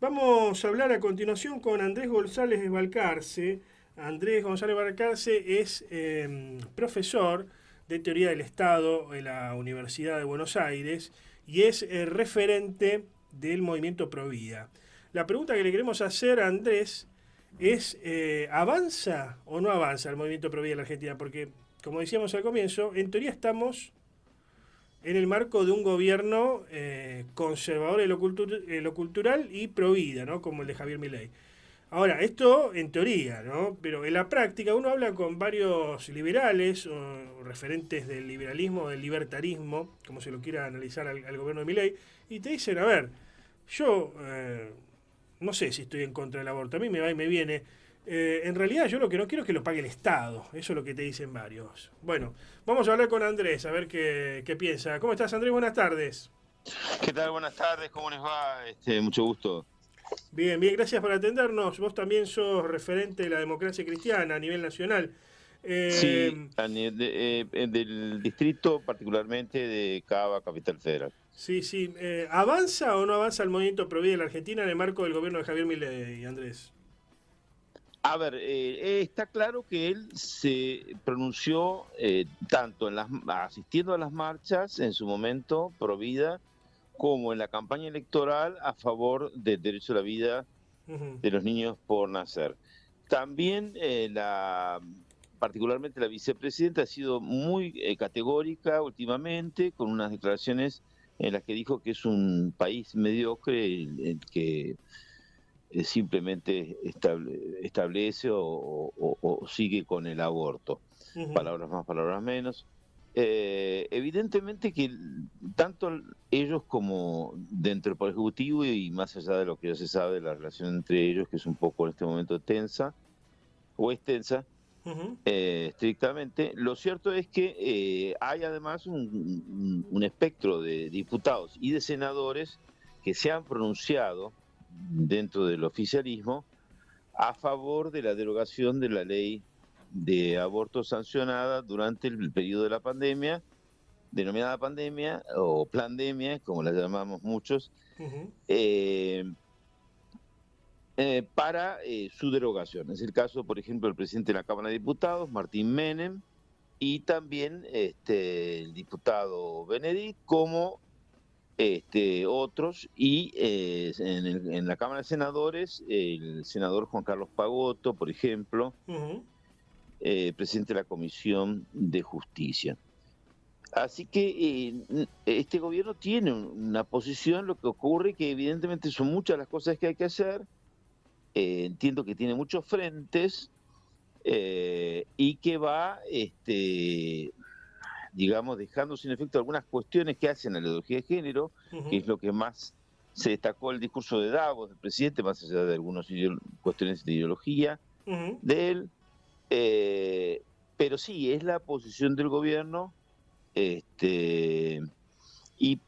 Vamos a hablar a continuación con Andrés González Balcarce. Andrés González Balcarce es profesor de Teoría del Estado en la Universidad de Buenos Aires y es referente del movimiento Provida. La pregunta que le queremos hacer a Andrés es, ¿avanza o no avanza el movimiento Provida en la Argentina? Porque, como decíamos al comienzo, en teoría estamos en el marco de un gobierno conservador en lo cultural y provida, ¿no? Como el de Javier Milei. Ahora, esto en teoría, ¿no? Pero en la práctica uno habla con varios liberales o referentes del liberalismo, del libertarismo, como se lo quiera analizar al gobierno de Milei, y te dicen, a ver, yo no sé si estoy en contra del aborto, a mí me va y me viene. En realidad yo lo que no quiero es que lo pague el Estado, eso es lo que te dicen varios. Bueno, vamos a hablar con Andrés, a ver qué piensa. ¿Cómo estás, Andrés? Buenas tardes. ¿Qué tal? Buenas tardes, ¿cómo les va? Mucho gusto. Bien, bien, gracias por atendernos. Vos también sos referente de la democracia cristiana a nivel nacional. Sí, Eh, del distrito, particularmente de Cava, Capital Federal. sí, sí. ¿Avanza o no avanza el movimiento pro vida en la Argentina en el marco del gobierno de Javier Milei, Andrés? A ver, está claro que él se pronunció tanto asistiendo a las marchas en su momento pro vida, como en la campaña electoral a favor del derecho a la vida Ujú. de los niños por nacer. También particularmente la vicepresidenta ha sido muy categórica últimamente, con unas declaraciones en las que dijo que es un país mediocre el que simplemente establece o sigue con el aborto. Ujú. Palabras más, palabras menos. Evidentemente que tanto ellos como dentro del Poder Ejecutivo y más allá de lo que ya se sabe de la relación entre ellos, que es un poco en este momento tensa o extensa, Ujú. estrictamente, lo cierto es que hay además un espectro de diputados y de senadores que se han pronunciado dentro del oficialismo a favor de la derogación de la ley de aborto sancionada durante el periodo de la pandemia, denominada pandemia o plandemia, como la llamamos muchos, Ujú. eh, para su derogación. Es el caso, por ejemplo, del presidente de la Cámara de Diputados, Martín Menem, y también el diputado Benedict, como otros, y en la Cámara de Senadores, el senador Juan Carlos Pagotto, por ejemplo, Ujú. presidente de la Comisión de Justicia. Así que este gobierno tiene una posición, lo que ocurre que evidentemente son muchas las cosas que hay que hacer, entiendo que tiene muchos frentes y que va, digamos, dejando sin efecto algunas cuestiones que hacen a la ideología de género, que Ujú. es lo que más se destacó el discurso de Davos, del presidente, más allá de algunas cuestiones de ideología Ujú. de él. Eh, pero sí, es la posición del gobierno, y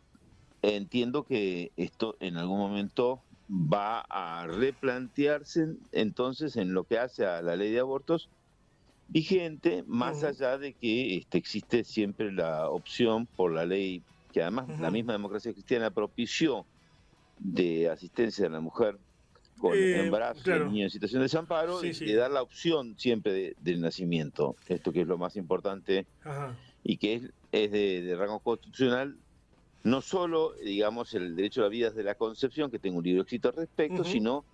entiendo que esto en algún momento va a replantearse entonces en lo que hace a la ley de abortos vigente, más Ujú. allá de que existe siempre la opción por la ley, que además la Ujú. misma democracia cristiana propició, de asistencia a la mujer con embarazo y al Claro, niño en situación de desamparo, sí, de sí. dar la opción siempre del nacimiento, esto que es lo más importante Ajá. y que es de rango constitucional, no solo, digamos, el derecho a la vida desde la concepción, que tengo un libro escrito al respecto, Ujú. sino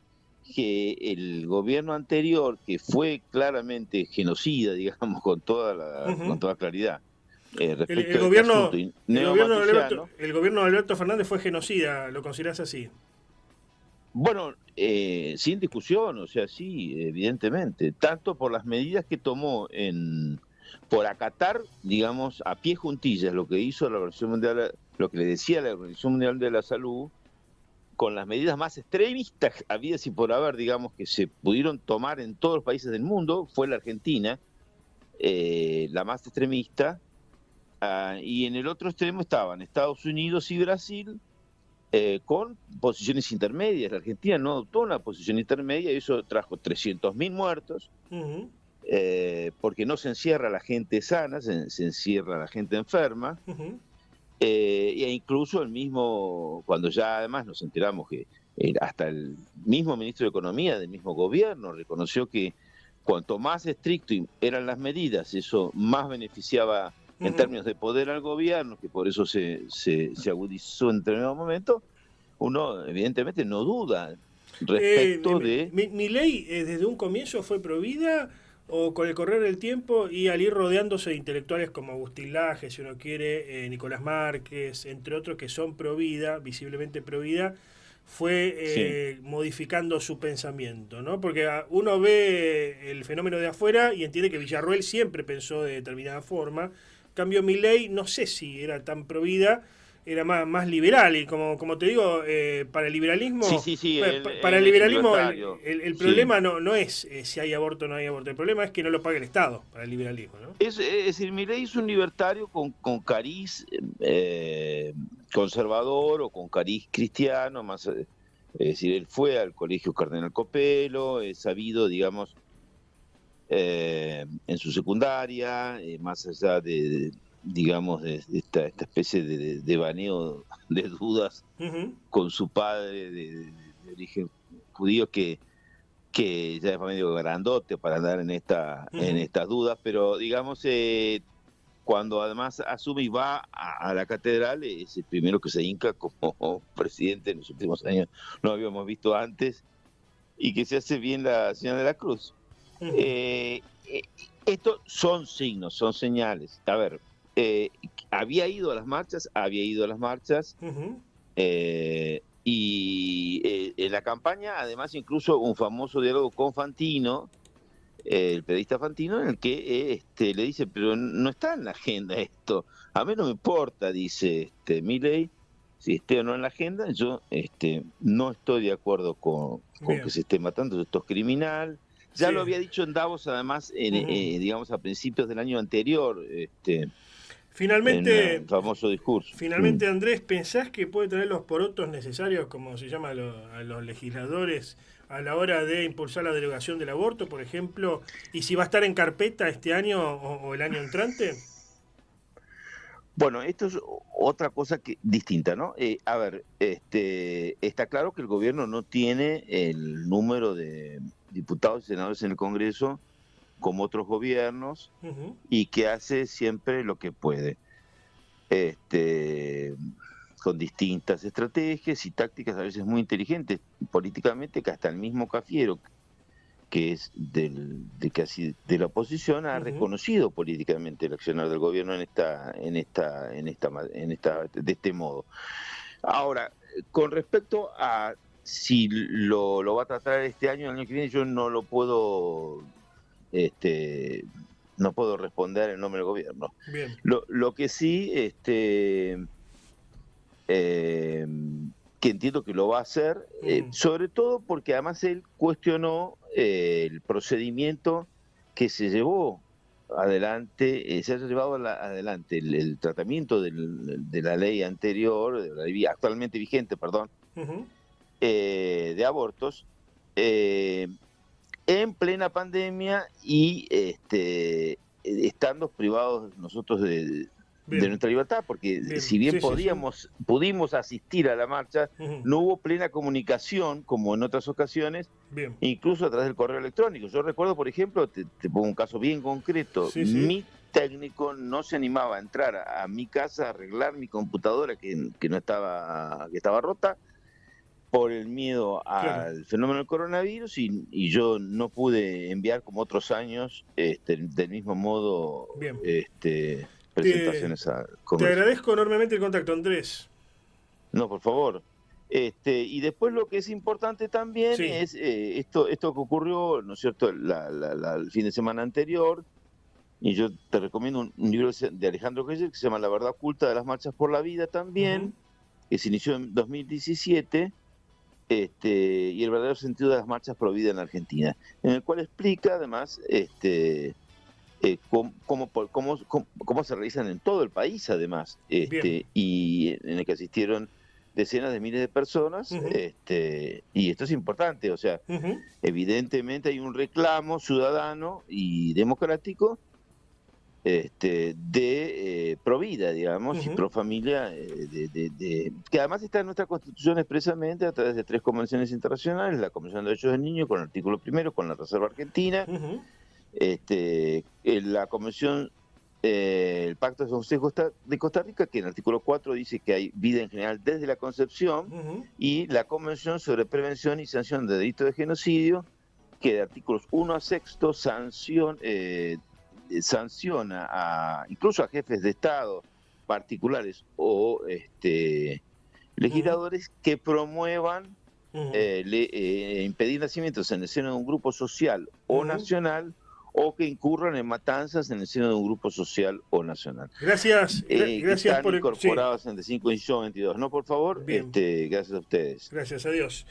que el gobierno anterior, que fue claramente genocida, digamos, con Ujú. toda claridad, El, respecto el de este asunto, gobierno, y el gobierno de Alberto, neomatusiano, el gobierno de Alberto Fernández fue genocida, ¿lo considerás así? bueno, sin discusión, o sea, sí, evidentemente, tanto por las medidas que tomó por acatar, digamos, a pie juntillas lo que hizo la Organización Mundial, lo que le decía la Organización Mundial de la Salud, con las medidas más extremistas habidas y por haber, digamos, que se pudieron tomar en todos los países del mundo, fue la Argentina, la más extremista, y en el otro extremo estaban Estados Unidos y Brasil, con posiciones intermedias. La Argentina no adoptó una posición intermedia y eso trajo 300.000 muertos, Ujú. porque no se encierra a la gente sana, se encierra a la gente enferma. Ujú. E incluso el mismo, cuando ya además nos enteramos que hasta mismo ministro de Economía del mismo gobierno reconoció que cuanto más estricto eran las medidas, eso más beneficiaba en términos de poder al gobierno, que por eso se agudizó en determinado momento. Uno evidentemente no duda respecto de... ¿Milei desde un comienzo fue provida o con el correr del tiempo y al ir rodeándose de intelectuales como Agustín Laje, si uno quiere, Nicolás Márquez, entre otros que son provida, visiblemente provida, fue modificando su pensamiento, ¿no? Porque uno ve el fenómeno de afuera y entiende que Villarroel siempre pensó de determinada forma. En cambio, Milei no sé si era tan provida, era más liberal, y como te digo, para el liberalismo, para el liberalismo el problema no es si hay aborto o no hay aborto, el problema es que no lo pague el Estado para el liberalismo, ¿no? Es decir, Milei es un libertario con cariz conservador o con cariz cristiano, más, es decir, él fue al colegio Cardenal Copelo, es sabido, digamos, en su secundaria, más allá de digamos, de esta especie de baneo de dudas con su padre de origen judío que ya es medio grandote para andar en estas dudas, pero digamos, cuando además asume y va a la catedral, es el primero que se hinca como presidente en los últimos años, no habíamos visto antes, y que se hace bien la señal de la cruz. Estos son signos, son señales. A ver, había ido a las marchas, y en la campaña, además, incluso un famoso diálogo con Fantino, el periodista Fantino, en el que le dice, pero no está en la agenda esto, a mí no me importa, dice Milei, si esté o no en la agenda, yo no estoy de acuerdo con que se esté matando, esto es criminal. Ya lo había dicho en Davos, además, digamos, a principios del año anterior, finalmente, en el famoso discurso. Finalmente, Andrés, ¿pensás que puede tener los porotos necesarios, como se llama a los legisladores, a la hora de impulsar la derogación del aborto, por ejemplo? ¿Y si va a estar en carpeta este año o el año entrante? Bueno, esto es otra cosa distinta, ¿no? A ver, está claro que el gobierno no tiene el número de diputados y senadores en el Congreso como otros gobiernos, y que hace siempre lo que puede, con distintas estrategias y tácticas a veces muy inteligentes políticamente, que hasta el mismo Cafiero, que es de la oposición, ha reconocido políticamente el accionar del gobierno de este modo. Ahora, con respecto a si lo va a tratar este año o el año que viene, yo no lo puedo no puedo responder en nombre del gobierno. Bien. Lo que sí que entiendo que lo va a hacer, sobre todo porque además él cuestionó el procedimiento que se llevó adelante, se ha llevado adelante el tratamiento de la ley anterior, de la ley actualmente vigente, perdón, de abortos, en plena pandemia y estando privados nosotros de nuestra libertad, porque si bien pudimos asistir a la marcha, no hubo plena comunicación como en otras ocasiones, incluso a través del correo electrónico. Yo recuerdo, por ejemplo, te pongo un caso bien concreto, mi técnico no se animaba a entrar a mi casa a arreglar mi computadora que estaba rota, por el miedo al fenómeno del coronavirus, y yo no pude enviar como otros años del mismo modo presentaciones al Congreso. Te agradezco enormemente el contacto, Andrés. No, por favor. Y después lo que es importante también es esto que ocurrió, ¿no es cierto?, el fin de semana anterior, y yo te recomiendo un libro de Alejandro Geiger que se llama La verdad oculta de las marchas por la vida también, que se inició en 2017, y el verdadero sentido de las marchas pro vida en Argentina, en el cual explica además cómo se realizan en todo el país además, y en el que asistieron decenas de miles de personas, y esto es importante, o sea, evidentemente hay un reclamo ciudadano y democrático de Provida, digamos, y Profamilia, que además está en nuestra Constitución expresamente a través de 3 convenciones internacionales: la Convención de Derechos del Niño, con el artículo 1, con la Reserva Argentina, la Convención, el Pacto de San José de Costa Rica, que en el artículo 4 dice que hay vida en general desde la concepción, y la Convención sobre Prevención y Sanción de Delitos de Genocidio, que de artículos 1 a 6 sanciona incluso a jefes de Estado particulares o legisladores que promuevan impedir nacimientos en el seno de un grupo social o nacional, o que incurran en matanzas en el seno de un grupo social o nacional. Gracias, gracias están por incorporados en el 5, 18, 22. No, por favor, gracias a ustedes. Gracias a Dios.